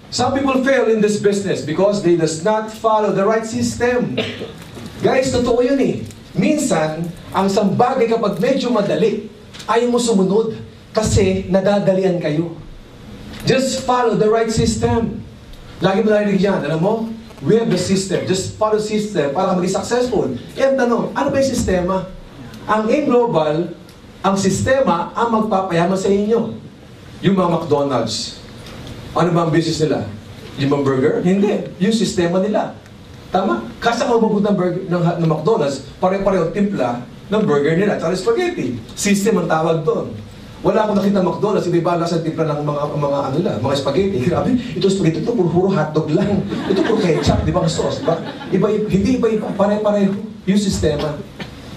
Some people fail in this business because they does not follow the right system. Guys, totoo yun eh. Minsan, ang isang bagay kapag medyo madali, ayaw mo sumunod kasi nadadalian kayo. Just follow the right system. Lagi mo narinig yan, alam mo? We have the system. Just follow the system para maging successful. Yan tanong, ano ba yung sistema? Ang in global, ang sistema ang magpapayaman sa inyo. Yung mga McDonald's. Ano ba ang business nila? Yung mga burger? Hindi. Yung sistema nila. Tama? Kasi kung mabubuti ng McDonald's, pare-pareho timpla ng burger nila at spaghetti. System ang tawag doon. Wala akong nakita McDonald's, iba-iba lang sa timpla ng mga spaghetti. Grabe, ito spaghetti, ito puro hotdog lang. Ito puro ketchup, di ba ang sauce? Diba? Hindi iba-iba, pare-pareho yung sistema.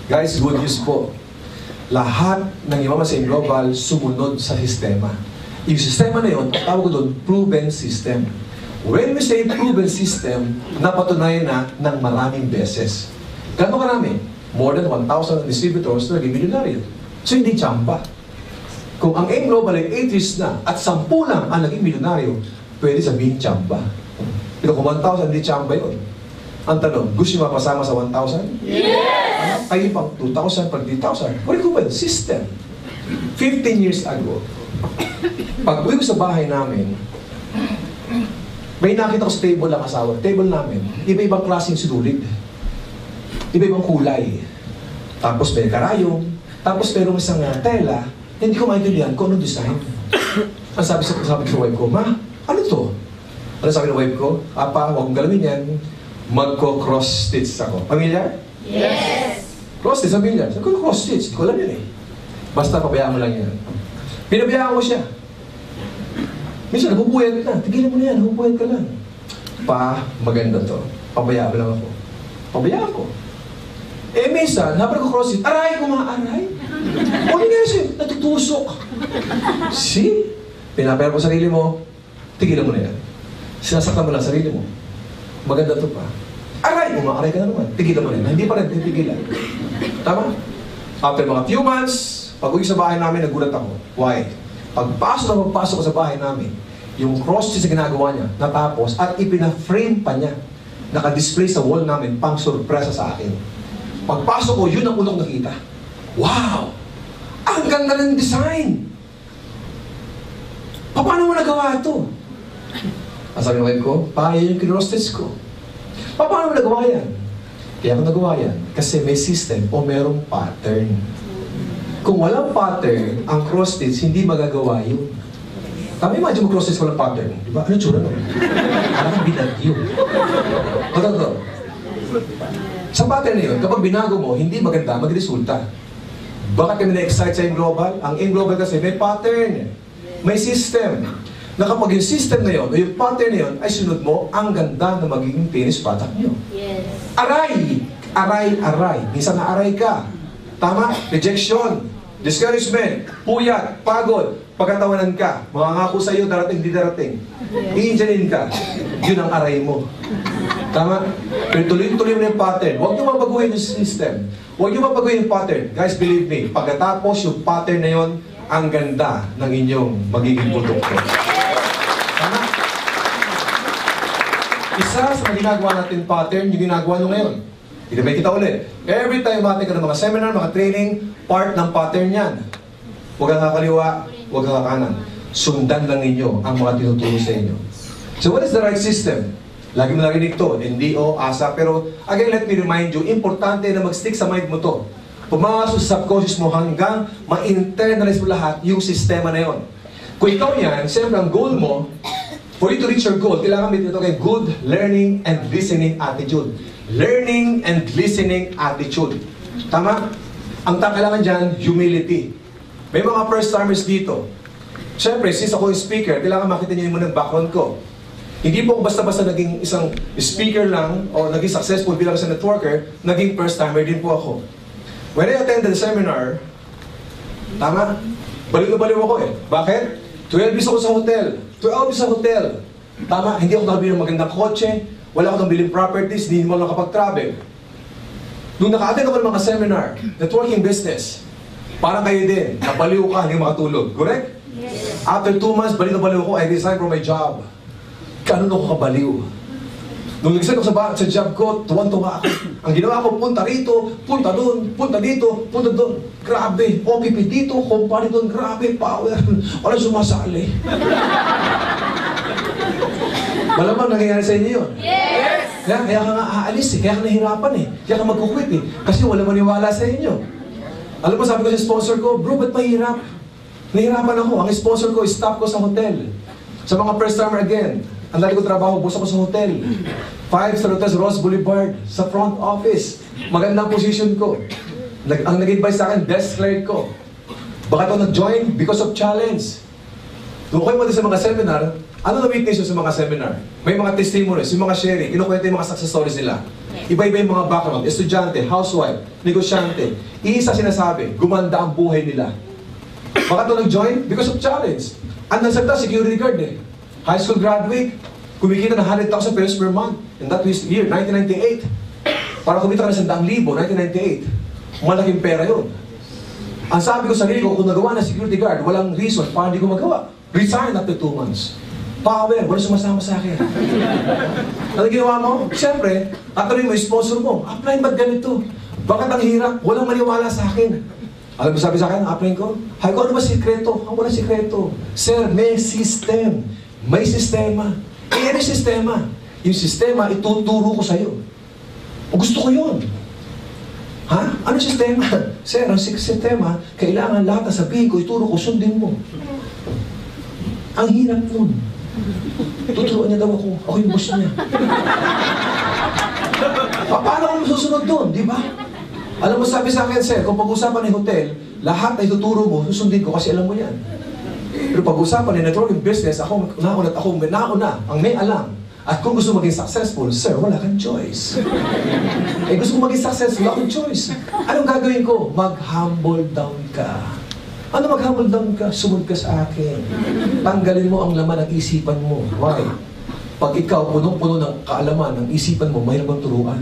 Guys, good news po. Lahat ng Imamasain Global sumunod sa sistema. Yung sistema na yun, tawag ko doon, proven system. When we say proven system, napatunayan na ng maraming beses. Gano'ng karami? More than 1,000 distributors na naging milyonaryo. So hindi tsamba. Kung ang AIM Global ay 8 years na at 10 lang ang naging milyonaryo, pwede sabihin tsamba. Pero kung 1,000, hindi tsamba yun. Ang tanong, gusto nyo mapasama sa 1,000? Yes! Kayo pang 2,000, pag 3,000. What do you call it? System. 15 years ago, pag uwi ko sa bahay namin, may nakita ko sa table ng asawa. Table namin, iba-ibang klaseng sinulid. Iba-ibang kulay. Tapos may karayong. Tapos merong isang tela. Hindi ko maintindihan kung anong design. Ang sabi ko sa wife ko, Ma, ano to? Ano sabi ng wife ko? Apa, huwag mong galawin yan. Magko-cross stitch ako. Pamilyar? Yes! Cross stitch, pamilyar. Sabi ko, cross stitch. Hindi ko alam yan eh. Basta pabayaan mo lang yan. Pinabayaan ko siya. Minsan, nabubuyat na. Tigilan mo na yan, nabubuyat ka lang. Pa, maganda to. Pabayaan mo lang ako. Pabayaan ko. Eh, minsan, habang ko-cross stitch, aray ko mga aray. O nga siya, natutusok. See? Pinapayaan mo sarili mo, tigilan mo na yan. Sinasaktan mo lang sarili mo. Maganda to pa. Aray, umaaray ka na naman. Tigilan mo na yan. Hindi pa rin titigilan. Tama? After mga few months, pag-uwi sa bahay namin, nagulat ako. Why? Pagpasok ko sa bahay namin, yung cross sa ginagawa niya, natapos, at ipina-frame pa niya. Naka-display sa wall namin, pang sorpresa sa akin. Pagpasok ko, yun ang unang nakita. Wow! Ang ganda ng design! Paano mo nagawa ito? Ang sabi ng wife ko, yung kinrostes ko. Paano mo nagawa yan? Kaya ako nagawa yan, kasi may system o merong pattern. Kung walang pattern, ang cross-stitch, hindi magagawa yun. Tama, imagine mo cross-stitch walang pattern. Di ba? Ano tsura nun? Parang binagyo. Totoo. Sa pattern na yun, kapag binago mo, hindi maganda, magresulta. Bakit kami na-excite sa AIM Global? Ang AIM Global kasi may pattern. May system. Na kapag yung system na yun, o yung pattern na yun, ay sunod mo, ang ganda na magiging finished product nyo. Yes. Aray! Aray! Minsan na aray ka. Tama? Rejection, discouragement, puyat, pagod, pagkatawanan ka, mangangako sa iyo, darating, di darating. Iinjanin ka. Yun ang aray mo. Tama? Pero tuloy-tuloy mo na yung pattern. Huwag niyo mabaguhin yung system. Huwag niyo mabaguhin yung pattern. Guys, believe me, pagkatapos yung pattern na yon, ang ganda ng inyong magiging produkto. Tama? Isa sa mga ginagawa natin pattern, yung ginagawa nyo ngayon. Itabay kita ulit. Every time matin ka ng mga seminar, mga training, part ng pattern yan. Huwag kang kakaliwa, huwag kang kakanan. Sundan lang ninyo ang mga tinuturo sa inyo. So what is the right system? Lagi mo narinig to, NDO, ASA, pero again, let me remind you, importante na mag-stick sa mind mo to. Pumasok sa subconscious mo hanggang ma-internalize mo lahat yung sistema na yon. Kung ikaw yan, siyempre ang goal mo, for you to reach your goal, kailangan may ito kay good learning and listening attitude. Learning and listening attitude. Tama? Ang kailangan dyan, humility. May mga first-timers dito. Siyempre, since ako yung speaker, kailangan makita niyo yung background ko. Hindi po ako basta-basta naging isang speaker lang o naging successful bilang isang networker, naging first-timer din po ako. When I attended the seminar, tama? Baliw na baliw ako eh. Bakit? 12 years ako sa hotel. 12 years sa hotel. Tama? Hindi ako nakabili ng magandang kotse. Wala akong biling properties, hindi mo lang kapag-travel. Nung naka-attend ako ng mga seminar, networking business, parang kayo din, nabaliw ka, hindi makatulog. Correct? Yes. After 2 months, baliw na baliw ko, I resigned from my job. Ganun ako kabaliw. Nung nagsan ako sa job ko, tuwan-tuwa ako. Ang ginawa ko, punta rito, punta doon, punta dito, punta doon. Grabe, OPP dito, company doon, grabe, power. Wala sumasali. Malamang nangyayari sa inyo yun. Yes! Kaya ka nga aalis eh, kaya ka nahirapan eh, kaya ka magkukwit eh, kasi wala maniwala sa inyo. Alam mo, sabi ko sa sponsor ko, bro, ba't mahirap? Nahirapan ako. Ang sponsor ko, staff ko sa hotel. Sa mga first timer again, ang dali ko trabaho, boss ako sa hotel. 5-star hotel sa Ross Boulevard, sa front office. Magandang position ko. Ang nag-advise sa akin, desk clerk ko. Bakit ako nag-join? Because of challenge. Nung kayo mo sa mga seminar, ano na witness yun sa mga seminar? May mga testimonies, yung mga sharing, kinukwento yung mga success stories nila. Iba-iba yung mga background, estudyante, housewife, negosyante. Iisa sinasabi, gumanda ang buhay nila. Bakit ako nag-join? Because of challenge. Ang nagsagda, security guard eh. High school graduate, kumikita ng 100,000 pesos per month. And that was year, 1998. Para kumita ka ng 100,000, 1998. Malaking pera yun. Ang sabi ko sa sarili ko, kung nagawa na security guard, walang reason para hindi ko magawa. Resign after 2 months. Power, wala sumasama sa akin. Ano ginawa mo? Siyempre, tatuloy mo yung sponsor mo. Apply ba't ganito? Bakit ang hirap? Walang maniwala sa akin. Alam mo sabi sa akin, apply ko? Hay ko, ano ba sikreto? Ang walang sikreto. Sir, may system. May sistema. Ano yung sistema? Yung sistema, ituturo ko sa'yo. O gusto ko yun. Ha? Ano yung sistema? Sir, ang sistema, kailangan lahat na sabihin ko, ituro ko, sundin mo. Ang hirap nun. Tuturuan niya daw ako. Ako yung boss niya. Paano ako susunod doon? Di ba? Alam mo, sabi sa akin, sir, kung pag-usapan ng hotel, lahat na ituturo mo, susundin ko kasi alam mo yan. Pero pag-usapan ng networking business, ako nauna ang may alam. At kung gusto maging successful, sir, wala kang choice. Gusto ko maging successful, wala kang choice. Anong gagawin ko? Mag-humble down ka. Ano mag-humble down ka? Sumunod ka sa akin. Tanggalin mo ang laman ng isipan mo. Why? Pag ikaw punong-puno ng kaalaman ng isipan mo, mayroon bang turuan.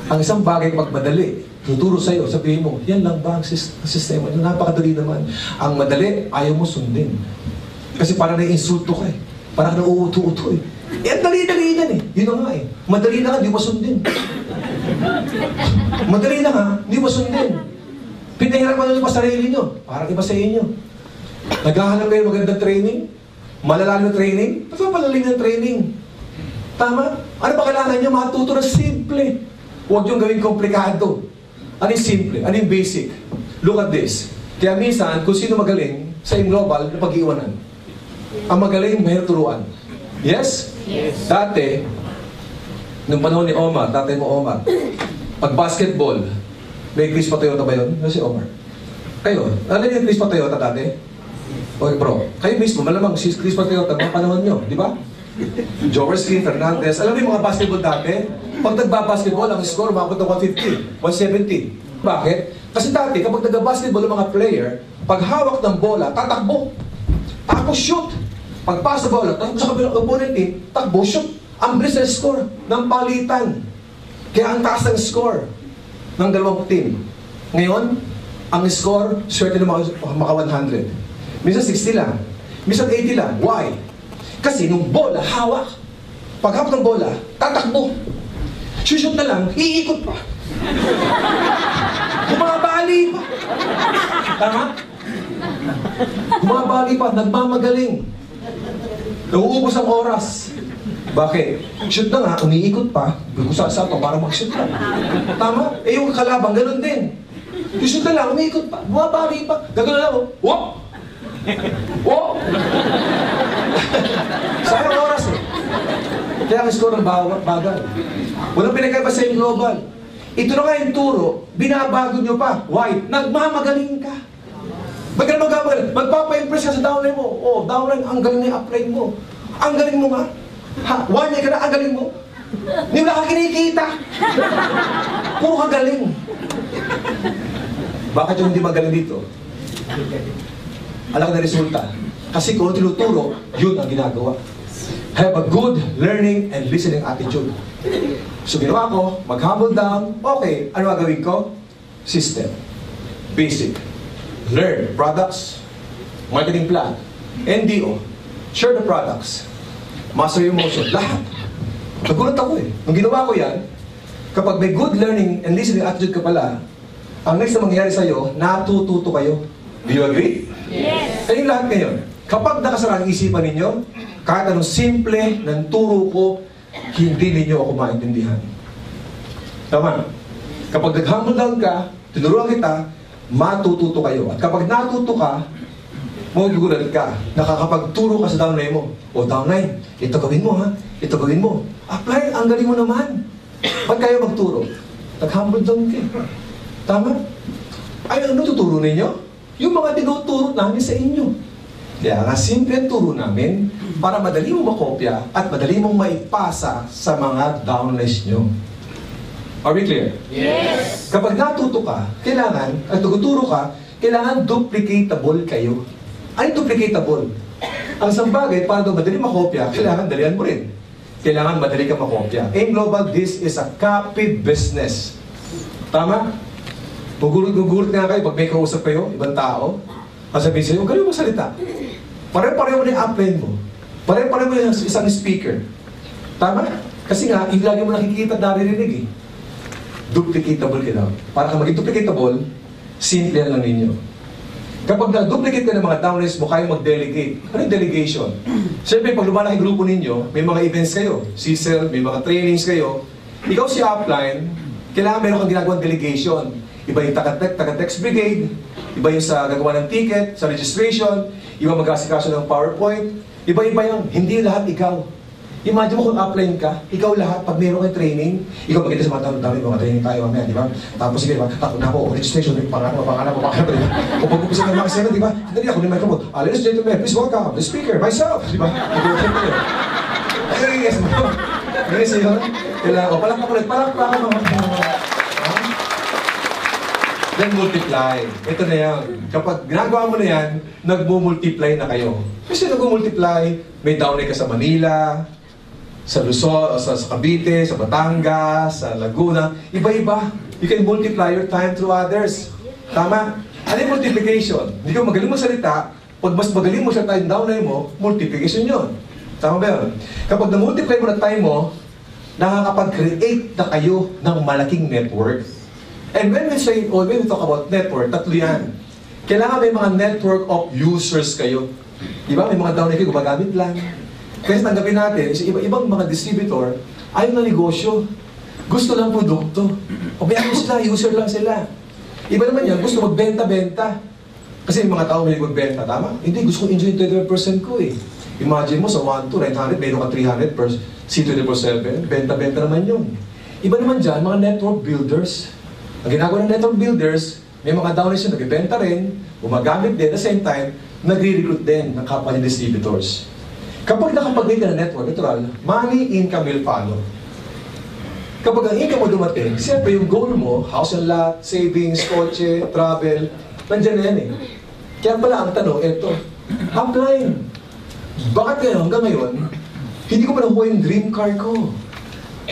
Ang isang bagay pag madali, tuturo sa'yo, sabihin mo, yan lang ba ang sistema? Napakadali naman. Ang madali, ayaw mo sundin. Kasi parang nai-insulto ka eh. Parang nauuto-uto eh. Ang dali-dali yan eh. Yun na nga eh. Madali na nga, di mo sundin. Madali na nga, di mo sundin. Pinahirapan nyo pa sarili nyo. Parang iba sa inyo. Naghahanap kayo magandang training? Malalalim na training? Ba't ba palalim ng training? Tama? Ano ba kailangan nyo? Matuto na simple. Huwag yung gawing komplikado. Ano yung simple? Ano yung basic? Look at this. Kaya minsan, kung sino magaling sa global, na pag-iwanan. Ang magaling, mahirap turuan. Yes? Yes. Dati, nung panahon ni Omar, tatay mo Omar, pag basketball, may Chris Toyota ba yun? Ano si Omar? Kayo, alam niyo yung Chris Toyota dati? Okay bro, kayo mismo, malamang si Chris Toyota, mga panahon nyo, di ba? Joverski, Fernandez, alam mo yung mga basketball dati? Pag nagbabasketball, ang score umabot ng 150, 170. Bakit? Kasi dati, kapag nagbabasketball ang mga player, pag hawak ng bola, tatakbo. Tapos shoot. Pagpasa bola, takbo sa kabilang opponent team, takbo, shoot. Ang bilis ng score ng palitan. Kaya ang taas ng score ng dalawang team. Ngayon, ang score, swerte na maka 100. Minsan 60 lang. Minsan 80 lang. Why? Kasi nung bola, hawak. Paghawak ng bola, tatakbo. Shoot na lang, iikot pa. Bumabali pa. Tama? Bumabali pa, nagmamagaling. Nauubos ang oras. Bakit? Shoot na nga, umiikot pa. Gusa-sa pa para mag-shoot lang. Tama? Eh yung kalabang, ganun din. Yung shoot na lang, umiikot pa. Bumabali pa. Gagano lang, oh. Wop! Wop! Sayang oras eh. Kaya ang score ng bagal. Walang pinagkaiba sa yung global. Ito na nga yung turo, binabago nyo pa. Why? Nagmamagaling ka. Ba't ka magmamagaling? Magpapa-impress ka sa downline mo. Oh, downline, ang galing na yung upline mo. Ang galing mo nga. Ha? 1 year ka na, ang galing mo. Hindi mo na ka kinikita. Puro ka galing. Bakit yung hindi magaling dito? Alam ka na resulta. Kasi kung tinuturo, yun ang ginagawa. Have a good learning and listening attitude. So ginawa ko, mag-humble down, okay, ano gagawin ko? System. Basic. Learn products, marketing plan, NDO, share the products. master emotion, lahat. Nagulat ako eh. Nung ginawa ko yan, kapag may good learning and listening attitude ka pala, ang next na mangyayari sa'yo, natututo kayo. Do you agree? Yes. Kayong lahat ngayon, kapag nakasara ang isipan ninyo, kahit anong simple ng turo ko, hindi ninyo ako maintindihan. Tama? Kapag nag-humble down ka, tinuruan kita, matututo kayo. At kapag natuto ka, magugulat ka. Nakakapagturo ka sa downline mo. O downline, ito gawin mo ha. Ito gawin mo. Apply, ang galing mo naman. Ba't kayo magturo? Nag-humble down ka. Tama? Ay, ano tuturo ninyo? Yung mga tinuturo namin sa inyo. Kaya nga, simple ang turo namin para madali mo makopya at madali mong maipasa sa mga downlines nyo. Are we clear? Yes. Kapag natuto ka, kailangan, at nagtuturo ka, kailangan duplicatable kayo. Ano yung duplicatable? Ang isang bagay, para daw madali makopya, kailangan dalian mo rin. Kailangan madali ka makopya. In global, this is a copy business. Tama? Gugulat nga kayo pag may kausap kayo, ibang tao, sabihin sa'yo, galing mo salita. Pare-pareho mo na yung upline mo. Pare-pareho mo yung isang speaker. Tama? Kasi nga, yung lagi mo nakikita at naririnig eh. Duplicatable ka daw. Para ka maging duplicatable, simple lang ninyo. Kapag na-duplicate ka ng mga downlines mo, kaya mag-delegate. Ano yung delegation? Siyempre, pag lumalaki grupo ninyo, may mga events kayo. CSEL, may mga trainings kayo. Ikaw si upline, kailangan meron kang ginagawang delegation. Iba yung taga-text brigade, iba yung sa gagawa ng ticket, sa registration, iba mag-asikaso ng PowerPoint, iba-iba yung hindi lahat ikaw. Imagine mo kung upline ka, ikaw lahat, pag meron kang training, ikaw magkita sa mga tao, mga training tayo mamaya, di ba? Tapos sige, ako na ako, registration, pangalan mo, di ba? Kung pag-upisa ng mga sena, di ba? Hindi ako, ni microphone, ladies and gentlemen, please welcome the speaker, myself, di ba? Ayun, yes mo. Yes, yun. Kailangan, palakpakan mo. Then multiply. Ito na yan. Kapag ginagawa mo na yan, nagmo-multiply na kayo. Kasi nagmo-multiply, may downline ka sa Manila, sa Luzon, sa Cavite, sa Batangas, sa Laguna. Iba-iba. You can multiply your time through others. Tama? Ano yung multiplication? Hindi ka magaling mo salita, pag mas magaling mo sa time downline mo, multiplication yun. Tama ba yun? Kapag na-multiply mo na time mo, nakakapag-create na kayo ng malaking network. And when we say, or when we talk about network, tatlo yan. Kailangan may mga network of users kayo. Diba? May mga downline kayo, gumagamit lang. Kasi tanggapin natin, ibang mga distributor, ayaw na negosyo. Gusto lang produkto. Pabayaan mo sila, user lang sila. Iba naman yan, gusto magbenta-benta. Kasi yung mga tao may magbenta, tama? Hindi, gusto ko enjoy 25% ko eh. Imagine mo sa 1 to 900, meron ka 300 per C24/7, benta-benta naman yun. Iba naman dyan, mga network builders. Ang ginagawa ng network builders, may mga downlines yung nagbibenta rin, gumagamit din, at the same time, nagre-recruit din ng kapwa ng distributors. Kapag nakapag-create ka ng network, natural, money, income will follow. Kapag ang income mo dumating, siyempre yung goal mo, house and lot, savings, kotse, travel, nandiyan na yan eh. Kaya pala ang tanong, eto, upline. Bakit kaya hanggang ngayon, hindi ko pa nakuha yung dream car ko?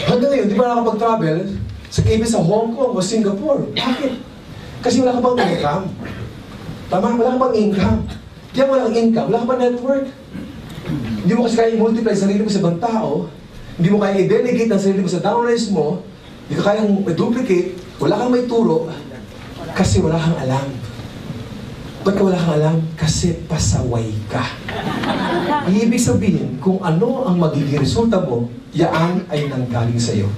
Hanggang ngayon, di ba nakapag-travel? Sa Hong Kong o Singapore. Bakit? Kasi wala ka bang income. Tama? Wala ka bang income. Kaya walang income, wala ka bang network. Hindi mo kasi kaya i-multiply sa sarili mo sa ibang tao. Hindi mo kaya i-delegate ang sarili mo sa downlines mo. Hindi ka kayang i-duplicate. Wala kang may turo. Kasi wala kang alam. Ba't ka wala kang alam? Kasi pasaway ka. Ibig sabihin, kung ano ang magiging resulta mo, yaan ay nanggaling sa iyo.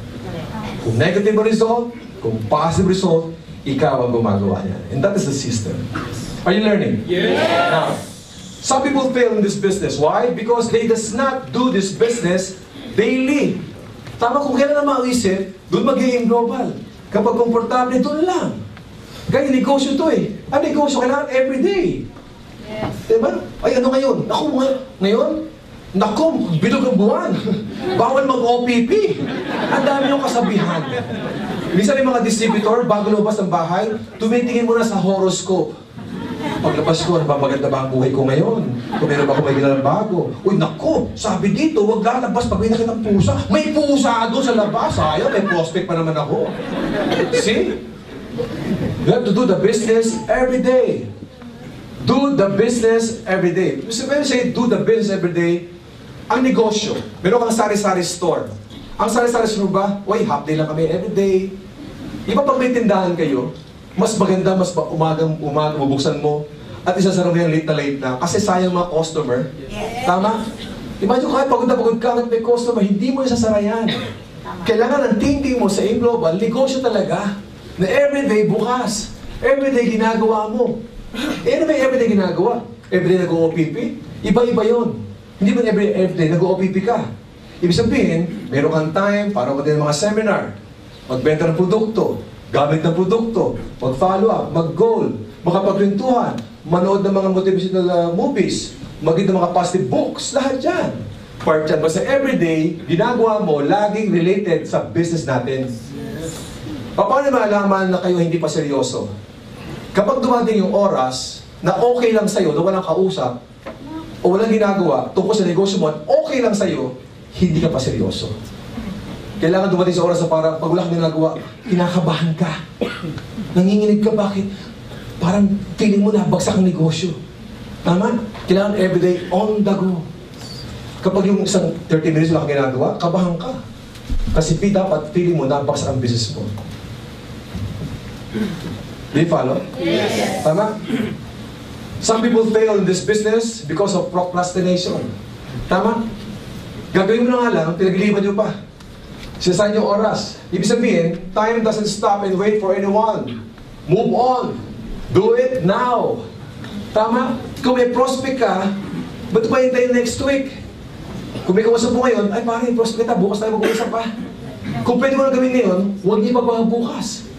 Kung negative result, kung positive result, ikaw ang gumagawa niyan. And that is the system. Are you learning? Yes. Now, some people fail in this business. Why? Because they does not do this business daily. Tama, kung kailan na maisip, doon mag-i-aim global. Kapag komportable, doon lang. Kaya negosyo to eh. Ang negosyo kailangan everyday. Yes. Diba? Ay, ano ngayon? Naku, ngayon? Naku, bilog ang buwan. Bawal mag-OPP. Ang dami yung kasabihan. Minsan may mga distributor, bago lumabas ng bahay, tumitingin muna sa horoscope. Paglabas ko, ano ba maganda ba ang buhay ko ngayon? Kung meron ba ako may gilang bago? Uy, naku, sabi dito, huwag lalabas pag may nakita ng pusa. May pusa doon sa labas. Ayaw, may prospect pa naman ako. See? You have to do the business every day. Do the business every day. So when you say do the business every day, ang negosyo, meron kang sari-sari store. Ang sari-sari store ba? Uy, half day lang kami everyday. Iba pag may tindahan kayo, mas maganda, umagang bubuksan mo, at isasara mo yung late na kasi sayang mga customer. Tama? Imagine kahit pagod na pagod ka at may customer, hindi mo isasara yan. Kailangan ang thinking mo sa global, negosyo talaga. Na everyday bukas. Everyday ginagawa mo. Ano ba yung everyday ginagawa? Everyday nag-OPP? Iba-iba yun. Hindi ba everyday nag-OPP ka? Ibig sabihin, meron kang time para magdala ng mga seminar, magbenta ng produkto, gamit ng produkto, mag-follow up, mag-goal, makapagkwentuhan, manood ng mga motivational movies, maging ng mga positive books, lahat yan. Part yan. Basta everyday, ginagawa mo, laging related sa business natin. Paano malaman na kayo hindi pa seryoso? Kapag dumating yung oras na okay lang sa'yo, na walang kausap, o walang ginagawa tungkol sa negosyo mo, at okay lang sa'yo, hindi ka pa seryoso. Kailangan dumating sa oras na parang pag wala kang ginagawa, kinakabahan ka. Nanginginig ka, bakit? Parang feeling mo na bagsak ang negosyo. Tama? Kailangan everyday on the go. Kapag yung isang 30 minutes wala kang ginagawa, kabahan ka. Kasi dapat feeling mo na bagsak ang business mo. Do you follow? Yes. Tama? Some people fail in this business because of procrastination. Tama? Gagawin mo na nga lang, pinagliliban nyo pa. Sinasayin yung oras. Ibig sabihin, time doesn't stop and wait for anyone. Move on. Do it now. Tama? Kung may prospect ka, ba't pa hintayin next week? Kung may kausap mo ngayon, ay pare, prospect kita, bukas tayo mag-uusap pa. Kung pwede mo na gawin ngayon, huwag niyo ipagawa bukas.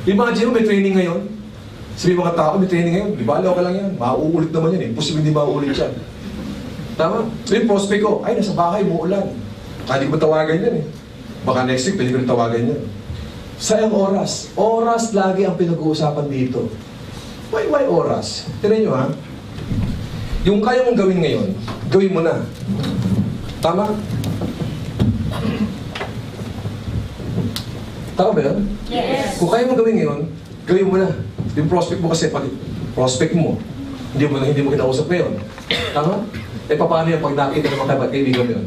Imagine mo, may training ngayon. Sabi mga tao, may training ngayon. Di ba, okay lang yan. Mauulit naman yan eh. Posible hindi mauulit yan. Tama? So yung prospect ko, ay, nasa bahay, muulan. Kaya di ko tawagan yan eh. Baka next week, pwede ko rin tawagan yan. Sayang oras. Oras lagi ang pinag-uusapan dito. Why oras? Tignan nyo ha. Yung kaya mong gawin ngayon, gawin mo na. Tama? Tama ba yun? Yes. Kung kaya mong gawin ngayon, gawin mo na. Yung prospect mo kasi, pag prospect mo, hindi mo kinausap ngayon. Tama? Eh, paano yan pag nakita ng mga kaibigan mo yun?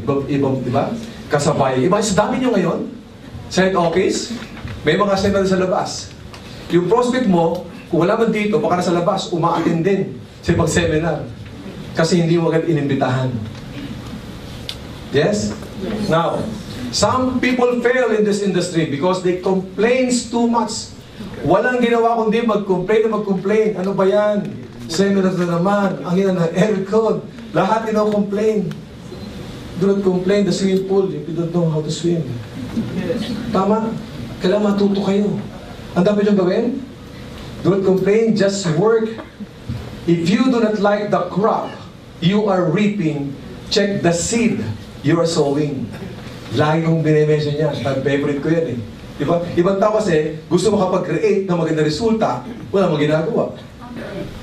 Diba? Kasabay. Iba, sa dami nyo ngayon, side office, may mga seminar sa labas. Yung prospect mo, kung wala man dito, baka nasa labas, umaattend din sa ibang seminar. Kasi hindi mo agad inimbitahan. Yes? Now, some people fail in this industry because they complain too much. Walang ginawa kundi mag-complain na mag-complain. Ano ba yan? Seminar na naman. Ang ina na air code. Lahat complain. Do not complain the swimming pool if you don't know how to swim. Tama? Kailangan matuto kayo. Ang dapat yung gawin? Do not complain, just work. If you do not like the crop you are reaping, check the seed you are sowing. Lagi kong bine-mention yan. Favorite ko yan eh. Diba? Ibang tao kasi, gusto makapag-create ng maganda resulta, wala mo ginagawa.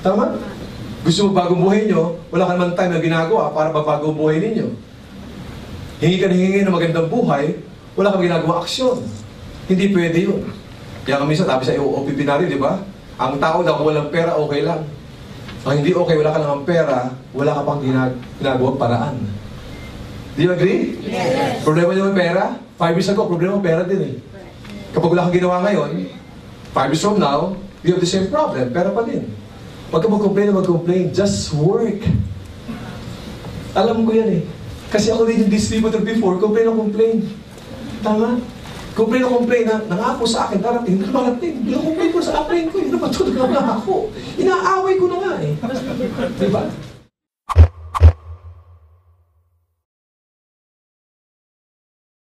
Tama? Gusto mo bagong buhay nyo, wala ka naman time na ginagawa para mabago ang buhay ninyo. Hingi ka na hingi ng magandang buhay, wala kang ginagawa aksyon. Hindi pwede yun. Kaya kami minsan, sabi sa OPP na rin, di ba? Ang tao daw kung walang pera, okay lang. Ang hindi okay, wala ka lang pera, wala ka pang ginagawang paraan. Do you agree? Yes. Problema niyo may pera? 5 years ago, problema pera din eh. Kapag wala kang ginawa ngayon, 5 years from now, you have the same problem, pera pa din. Huwag ka mag-complain na mag-complain, just work. Alam ko yan eh. Kasi ako din yung distributor before, complain na complain. Tama? Complain na complain na nangako sa akin, darating, dumarating. Complain ko sa upline ko, napatulog na ako. Inaaway ko na nga eh. Diba?